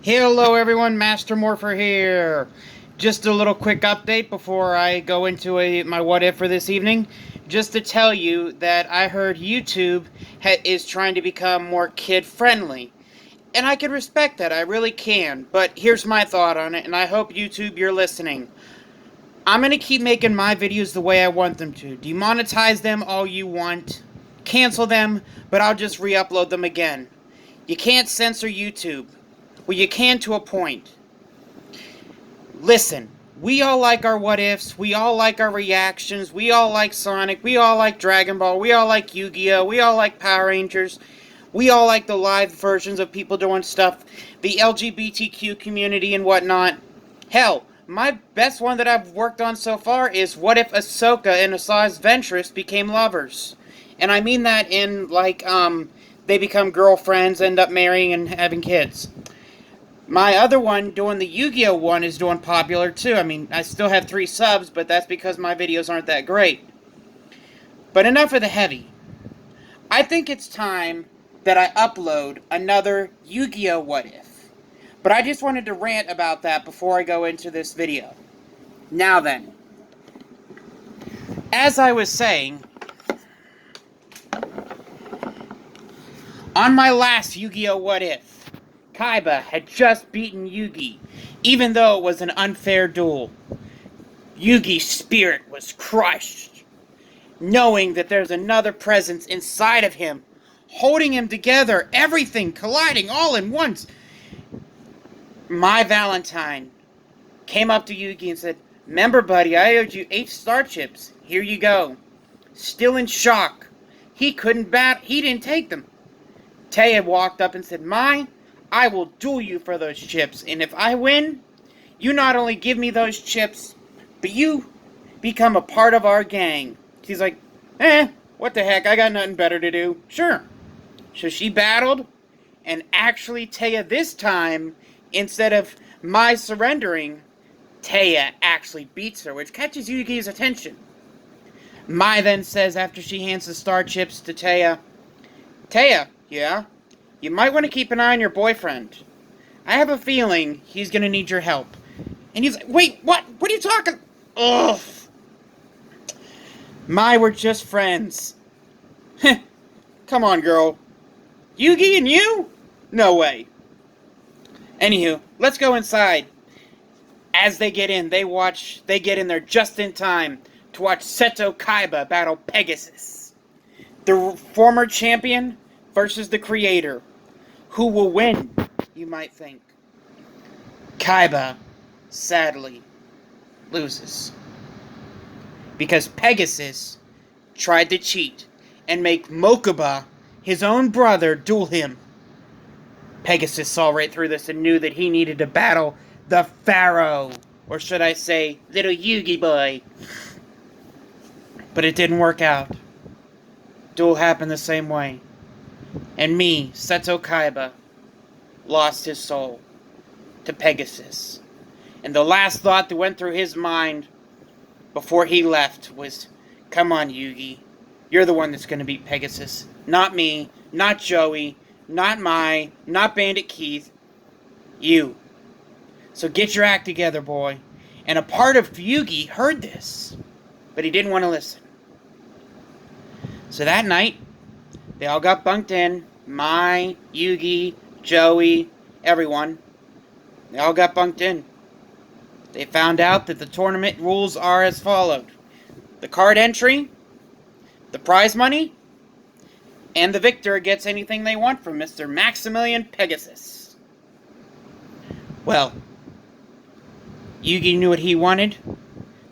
Hello everyone, Master Morpher here. Just a little quick update before I go into my what if for this evening. Just to tell you that I heard YouTube is trying to become more kid friendly. And I can respect that, I really can. But here's my thought on it, and I hope YouTube you're listening. I'm going to keep making my videos the way I want them to. Demonetize them all you want. Cancel them, but I'll just re-upload them again. You can't censor YouTube. Well, you can to a point. Listen, we all like our what-ifs, we all like our reactions, we all like Sonic, we all like Dragon Ball, we all like Yu-Gi-Oh, we all like Power Rangers, we all like the live versions of people doing stuff, the LGBTQ community and whatnot. Hell, my best one that I've worked on so far is what if Ahsoka and Asajj Ventress became lovers? And I mean that in, like, they become girlfriends, end up marrying and having kids. My other one, doing the Yu-Gi-Oh one, is doing popular too. I mean, I still have 3 subs, but that's because my videos aren't that great. But enough of the heavy. I think it's time that I upload another Yu-Gi-Oh what if. But I just wanted to rant about that before I go into this video. Now then, as I was saying, on my last Yu-Gi-Oh what if, Kaiba had just beaten Yugi, even though it was an unfair duel. Yugi's spirit was crushed, knowing that there's another presence inside of him, holding him together, everything colliding all in once. My Valentine came up to Yugi and said, "Remember, buddy, I owed you 8 star chips. Here you go." Still in shock. He couldn't he didn't take them. Taya walked up and said, I will duel you for those chips, and if I win, you not only give me those chips, but you become a part of our gang. She's like, what the heck, I got nothing better to do. Sure. So she battled, and actually Taya this time, instead of Mai surrendering, Taya actually beats her, which catches Yugi's attention. Mai then says, after she hands the star chips to Taya, yeah? You might want to keep an eye on your boyfriend. I have a feeling he's going to need your help. And he's like, wait, what? What are you talking? Ugh. We're just friends. Come on, girl. Yugi and you? No way. Anywho, let's go inside. As they get in, they get in there just in time to watch Seto Kaiba battle Pegasus, the former champion versus the creator. Who will win, you might think? Kaiba, sadly, loses. Because Pegasus tried to cheat and make Mokuba, his own brother, duel him. Pegasus saw right through this and knew that he needed to battle the Pharaoh. Or should I say, little Yugi boy. But it didn't work out. Duel happened the same way. And me, Seto Kaiba, lost his soul to Pegasus. And the last thought that went through his mind before he left was, come on, Yugi. You're the one that's going to beat Pegasus. Not me, not Joey, not not Bandit Keith. You. So get your act together, boy. And a part of Yugi heard this, but he didn't want to listen. So that night, they all got bunked in. Mai, Yugi, Joey, everyone. They all got bunked in. They found out that the tournament rules are as followed. The card entry, the prize money, and the victor gets anything they want from Mr. Maximilian Pegasus. Well, Yugi knew what he wanted.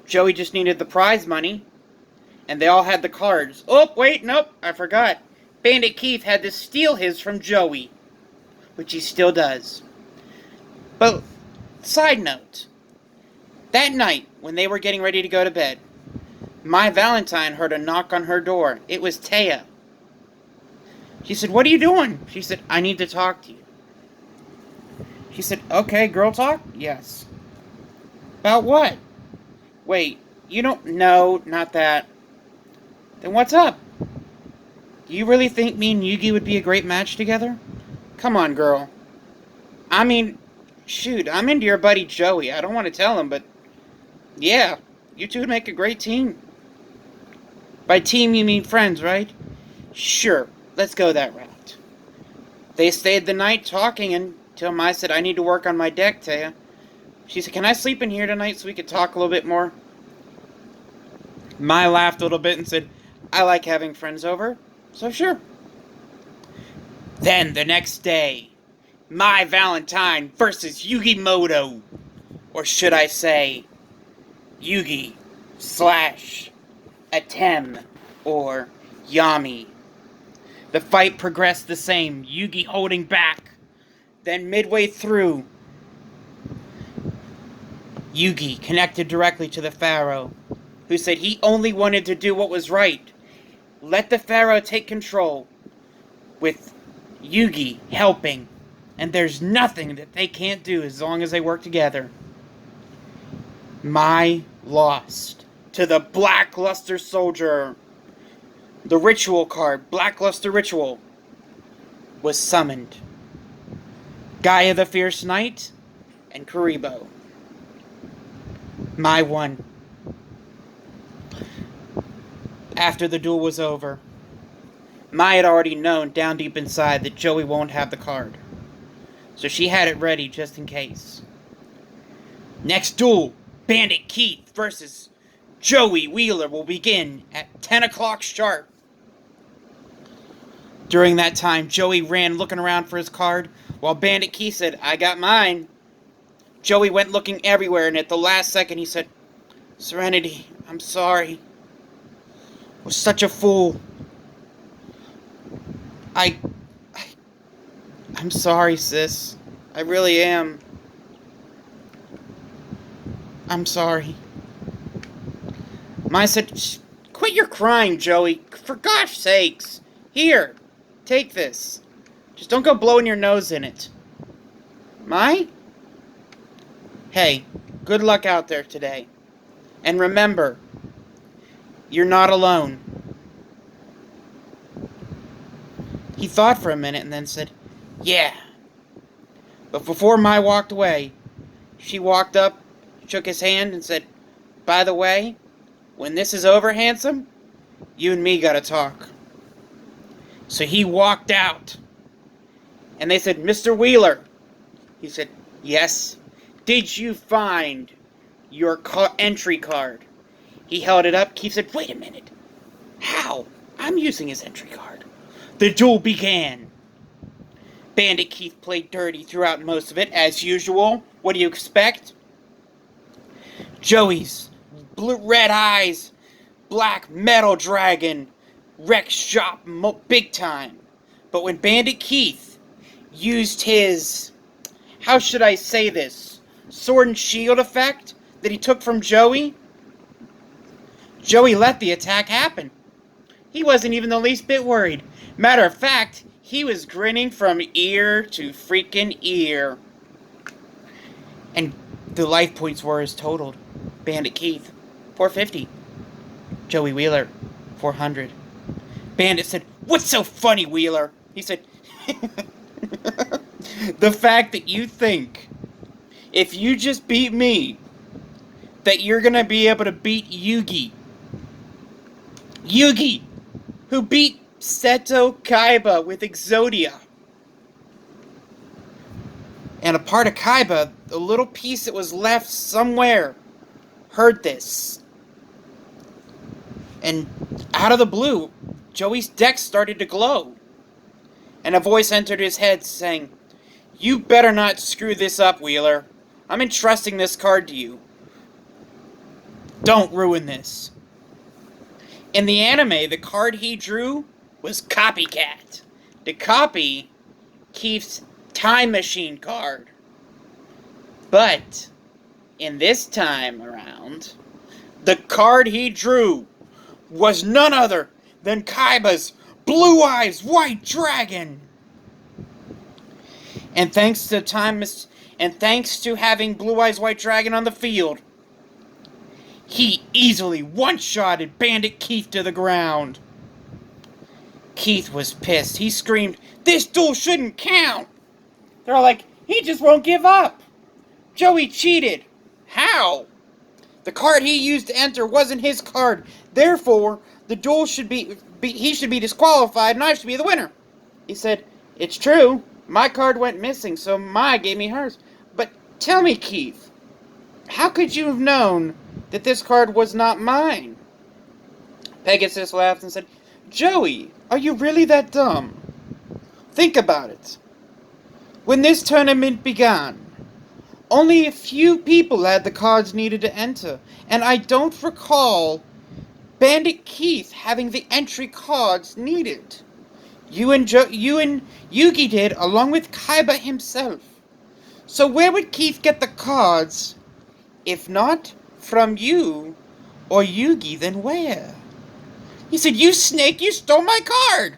Joey just needed the prize money. And they all had the cards. Oh, wait, nope, I forgot. Bandit Keith had to steal his from Joey, which he still does. But, side note, that night, when they were getting ready to go to bed, my Valentine heard a knock on her door. It was Taya. She said, "What are you doing?" She said, "I need to talk to you." She said, "Okay, girl talk?" "Yes." "About what?" "Wait, you don't know, not that." "Then what's up? Do you really think me and Yugi would be a great match together?" "Come on, girl. I mean, Shoot, I'm into your buddy Joey. I don't want to tell him, but yeah, you two would make a great team. By team, you mean friends, right? Sure, let's go that route. They stayed the night talking until Mai said, I need to work on my deck, Taya. She said, can I sleep in here tonight so we could talk a little bit more? Mai laughed a little bit and said, I like having friends over, so sure. Then, the next day, Mai Valentine versus Yugimoto. Or should I say, Yugi slash Atem or Yami. The fight progressed the same, Yugi holding back. Then midway through, Yugi connected directly to the Pharaoh, who said he only wanted to do what was right. Let the Pharaoh take control, with Yugi helping, and there's nothing that they can't do as long as they work together. Mai lost to the Blackluster Soldier. The ritual card, Blackluster Ritual, was summoned. Gaia the Fierce Knight and Kuribo. Mai won. After the duel was over, Mai had already known down deep inside that Joey won't have the card, so she had it ready just in case. Next duel, Bandit Keith versus Joey Wheeler, will begin at 10 o'clock sharp. During that time, Joey ran looking around for his card, while Bandit Keith said, I got mine. Joey went looking everywhere, and at the last second he said, Serenity, I'm sorry. I was such a fool. I'm sorry, sis. I really am. I'm sorry. Mai said, quit your crying, Joey. For gosh sakes. Here, take this. Just don't go blowing your nose in it. Mai? Hey, good luck out there today. And remember, you're not alone. He thought for a minute and then said, yeah. But before Mai walked away, she walked up, shook his hand, and said, by the way, when this is over, handsome, you and me gotta talk. So he walked out. And they said, Mr. Wheeler. He said, yes. Did you find your entry card? He held it up. Keith said, wait a minute. How? I'm using his entry card. The duel began. Bandit Keith played dirty throughout most of it, as usual. What do you expect? Joey's red eyes, black metal dragon, wrecked shop big time. But when Bandit Keith used his, how should I say this, sword and shield effect that he took from Joey, Joey let the attack happen. He wasn't even the least bit worried. Matter of fact, he was grinning from ear to freaking ear. And the life points were as totaled. Bandit Keith, 450. Joey Wheeler, 400. Bandit said, what's so funny, Wheeler? He said, the fact that you think, if you just beat me, that you're gonna be able to beat Yugi. Yugi, who beat Seto Kaiba with Exodia. And a part of Kaiba, a little piece that was left somewhere, heard this. And out of the blue, Joey's deck started to glow. And a voice entered his head saying, you better not screw this up, Wheeler. I'm entrusting this card to you. Don't ruin this. In the anime, the card he drew was Copycat, to copy Keith's Time Machine card. But in this time around, the card he drew was none other than Kaiba's Blue Eyes White Dragon. And thanks to having Blue Eyes White Dragon on the field, he easily one-shotted Bandit Keith to the ground. Keith was pissed. He screamed, this duel shouldn't count. They're all like, he just won't give up. Joey cheated. How? The card he used to enter wasn't his card. Therefore, the duel should he should be disqualified and I should be the winner. He said, it's true. My card went missing, so Mai gave me hers. But tell me, Keith, how could you have known that this card was not mine? Pegasus laughed and said, Joey, are you really that dumb? Think about it. When this tournament began, only a few people had the cards needed to enter, and I don't recall Bandit Keith having the entry cards needed. You and Yugi did, along with Kaiba himself. So where would Keith get the cards? If not from you or Yugi, then where? He said, you snake, you stole my card!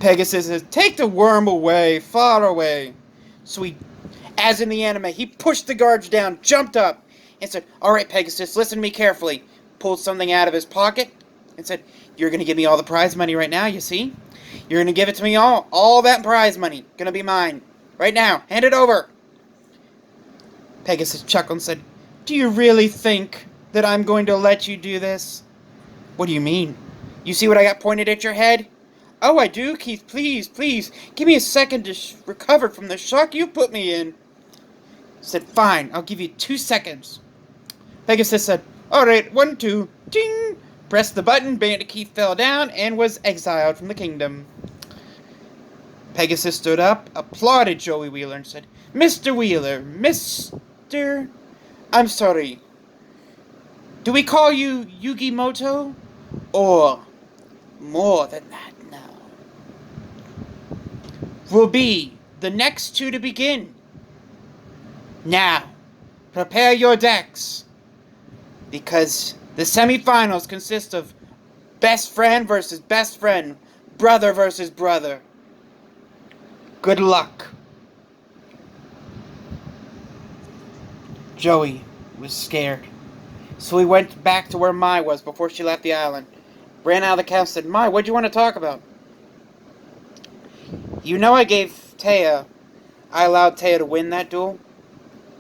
Pegasus said, take the worm away, far away. So he, as in the anime, he pushed the guards down, jumped up, and said, alright, Pegasus, listen to me carefully. Pulled something out of his pocket and said, you're going to give me all the prize money right now, you see? You're going to give it to me all. All that prize money. Going to be mine. Right now. Hand it over. Pegasus chuckled and said, do you really think that I'm going to let you do this? What do you mean? You see what I got pointed at your head? Oh, I do, Keith. Please, please. Give me a second to recover from the shock you put me in. Said, fine. I'll give you 2 seconds. Pegasus said, alright, 1, 2, ting! Pressed the button, Bandit Keith fell down, and was exiled from the kingdom. Pegasus stood up, applauded Joey Wheeler, and said, Mr. Wheeler, Mr. I'm sorry. Do we call you Yugimoto? Or more than that now? Will be the next two to begin. Now, prepare your decks. Because the semifinals consist of best friend versus best friend, brother versus brother. Good luck. Joey was scared, so he went back to where Mai was before she left the island. Ran out of the castle and said, Mai, what'd you want to talk about? You know I allowed Taya to win that duel?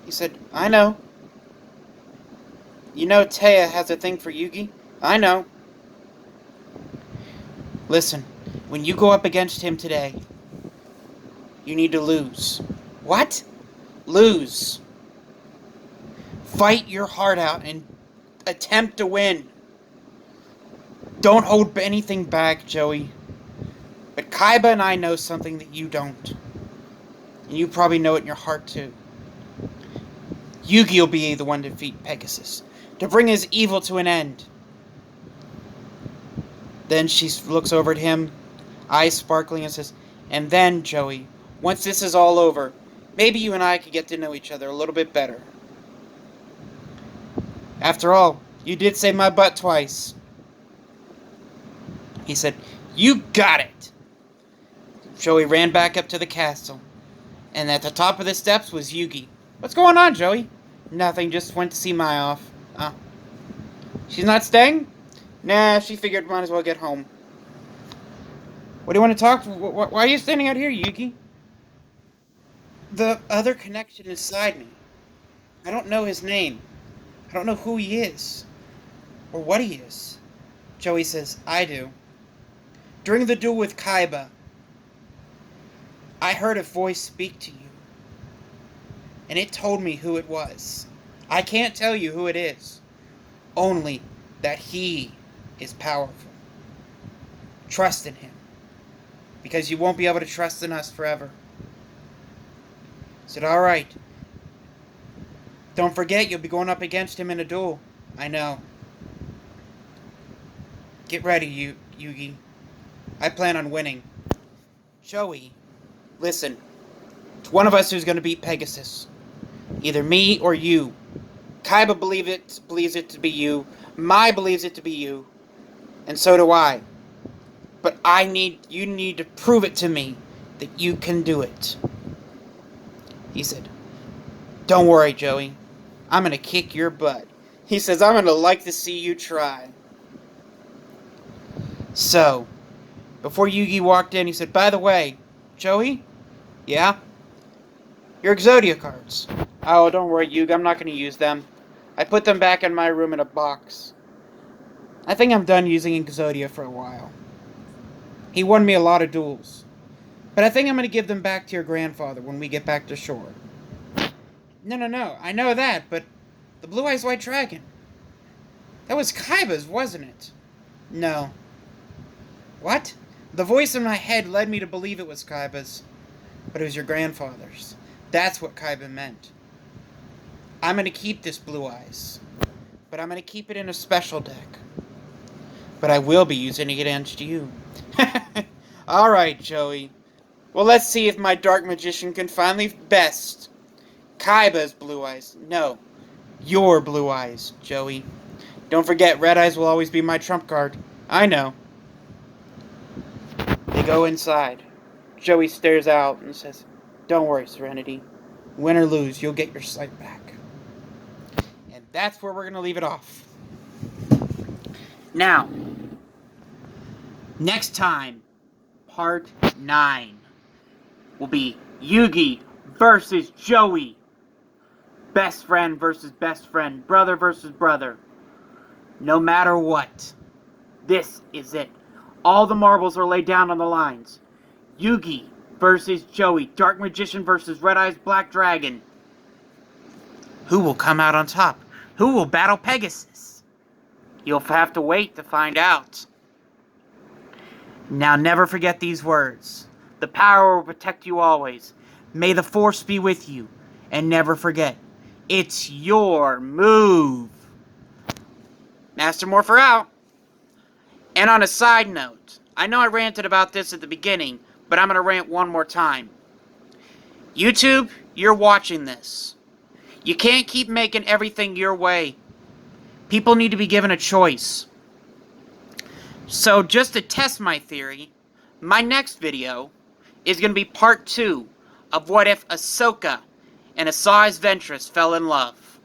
He said, I know. You know Taya has a thing for Yugi? I know. Listen, when you go up against him today, you need to lose. What? Lose. Fight your heart out and attempt to win. Don't hold anything back, Joey. But Kaiba and I know something that you don't. And you probably know it in your heart too. Yugioh will be the one to defeat Pegasus, to bring his evil to an end. Then she looks over at him, eyes sparkling, and says, and then, Joey, once this is all over, maybe you and I could get to know each other a little bit better. After all, you did save my butt twice. He said, you got it. Joey ran back up to the castle, and at the top of the steps was Yugi. What's going on, Joey? Nothing, just went to see Mai off. She's not staying? Nah, she figured might as well get home. What do you want to talk? Why are you standing out here, Yugi? The other connection inside me. I don't know his name. I don't know who he is. Or what he is. Joey says, I do. During the duel with Kaiba, I heard a voice speak to you. And it told me who it was. I can't tell you who it is. Only that he is powerful. Trust in him. Because you won't be able to trust in us forever. I said, alright. Don't forget, you'll be going up against him in a duel. I know. Get ready, Yugi. I plan on winning. Joey, listen. It's one of us who's going to beat Pegasus. Either me or you. Kaiba believes it to be you. Mai believes it to be you. And so do I. But you need to prove it to me that you can do it. He said, don't worry, Joey. I'm going to kick your butt. He says, I'm going to like to see you try. So, before Yugi walked in, he said, by the way, Joey? Yeah? Your Yugioh cards. Oh, don't worry, Yug. I'm not going to use them. I put them back in my room in a box. I think I'm done using Yugioh for a while. He won me a lot of duels. But I think I'm going to give them back to your grandfather when we get back to shore. No. I know that, but the Blue Eyes White Dragon. That was Kaiba's, wasn't it? No. What? The voice in my head led me to believe it was Kaiba's, but it was your grandfather's. That's what Kaiba meant. I'm going to keep this Blue Eyes, but I'm going to keep it in a special deck. But I will be using it against you. Alright, Joey. Well, let's see if my Dark Magician can finally best Kaiba's Blue Eyes. No, your Blue Eyes, Joey. Don't forget, Red Eyes will always be my trump card. I know. They go inside. Joey stares out and says, "Don't worry, Serenity. Win or lose, you'll get your sight back." And that's where we're going to leave it off. Now, next time, part 9 will be Yugi versus Joey. Best friend versus best friend. Brother versus brother. No matter what. This is it. All the marbles are laid down on the lines. Yugi versus Joey. Dark Magician versus Red Eyes Black Dragon. Who will come out on top? Who will battle Pegasus? You'll have to wait to find out. Now never forget these words. The power will protect you always. May the Force be with you. And never forget, it's your move. Master Morpher out. And on a side note, I know I ranted about this at the beginning, but I'm going to rant one more time. YouTube, you're watching this. You can't keep making everything your way. People need to be given a choice. So just to test my theory, my next video is going to be part 2 of what if Ahsoka and Asajj Ventress fell in love.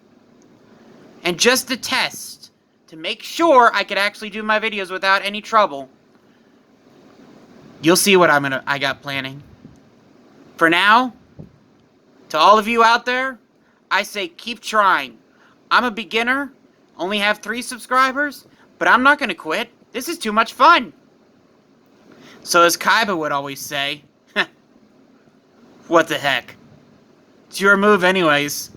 And just to test, to make sure I could actually do my videos without any trouble, you'll see what I got planning. For now, to all of you out there, I say keep trying. I'm a beginner, only have 3 subscribers, but I'm not going to quit. This is too much fun. So as Kaiba would always say, what the heck? It's your move anyways.